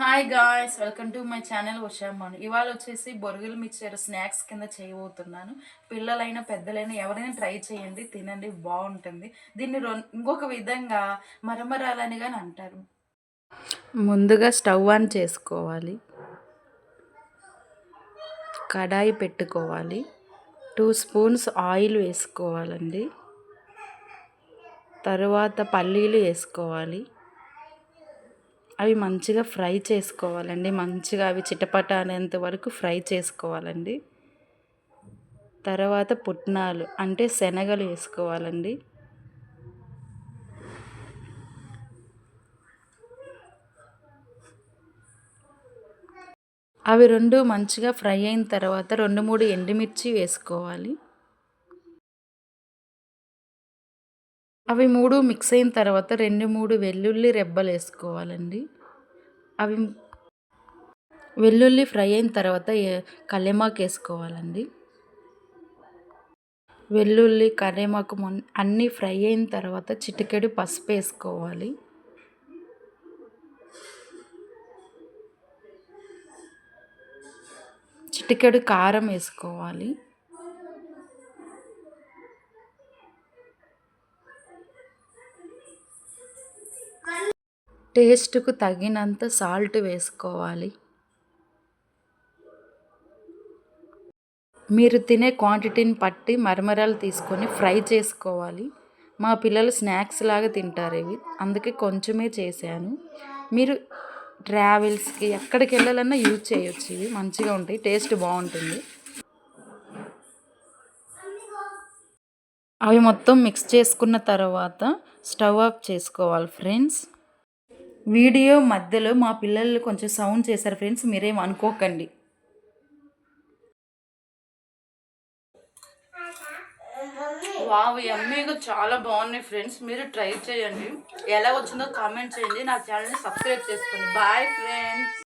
Hi guys, welcome to my channel ఉషామను. ఇవాళ వచ్చేసి బొరుగులు మిక్చర్ స్నాక్స్ కింద చేయబోతున్నాను. పిల్లలైనా పెద్దలైనా ఎవరైనా ట్రై చేయండి, తినండి, బాగుంటుంది. దీన్ని ఇంకొక విధంగా మరమరాలని కానీ అంటారు. ముందుగా స్టవ్ ఆన్ చేసుకోవాలి, కడాయి పెట్టుకోవాలి, 2 స్పూన్స్ ఆయిల్ వేసుకోవాలండి. తరువాత పల్లీలు వేసుకోవాలి. అవి మంచిగా ఫ్రై చేసుకోవాలండి. మంచిగా అవి చిటపట అనేంత వరకు ఫ్రై చేసుకోవాలండి. తర్వాత పుట్నాలు అంటే శనగలు వేసుకోవాలండి. అవి రెండు మంచిగా ఫ్రై అయిన తర్వాత 2-3 ఎండుమిర్చి వేసుకోవాలి. అవి 3 మిక్స్ అయిన తర్వాత 2-3 వెల్లుల్లి రెబ్బలు వేసుకోవాలండి. అవి వెల్లుల్లి ఫ్రై అయిన తర్వాత కల్లేమాకు వేసుకోవాలండి. వెల్లుల్లి కరివేపాకు అన్నీ ఫ్రై అయిన తర్వాత చిటికెడు పసుపు వేసుకోవాలి. చిటికెడు కారం వేసుకోవాలి. టేస్ట్కు తగినంత సాల్ట్ వేసుకోవాలి. మీరు తినే క్వాంటిటీని బట్టి మరమరాలు తీసుకొని ఫ్రై చేసుకోవాలి. మా పిల్లలు స్నాక్స్ లాగా తింటారు ఇవి, అందుకే కొంచెమే చేశాను. మీరు ట్రావెల్స్కి ఎక్కడికి వెళ్ళాలన్నా యూజ్ చేయొచ్చు. ఇవి మంచిగా ఉంటాయి, టేస్ట్ బాగుంటుంది. అవి మొత్తం మిక్స్ చేసుకున్న తర్వాత స్టవ్ ఆఫ్ చేసుకోవాలి ఫ్రెండ్స్. వీడియో మధ్యలో మా పిల్లలు కొంచెం సౌండ్ చేశారు ఫ్రెండ్స్, మీరేం అనుకోకండి. వావ్, యమ్మీగా చాలా బాగున్నాయి ఫ్రెండ్స్. మీరు ట్రై చేయండి, ఎలా వచ్చిందో కామెంట్ చేయండి. నా ఛానల్ని సబ్స్క్రైబ్ చేసుకోండి. Bye friends.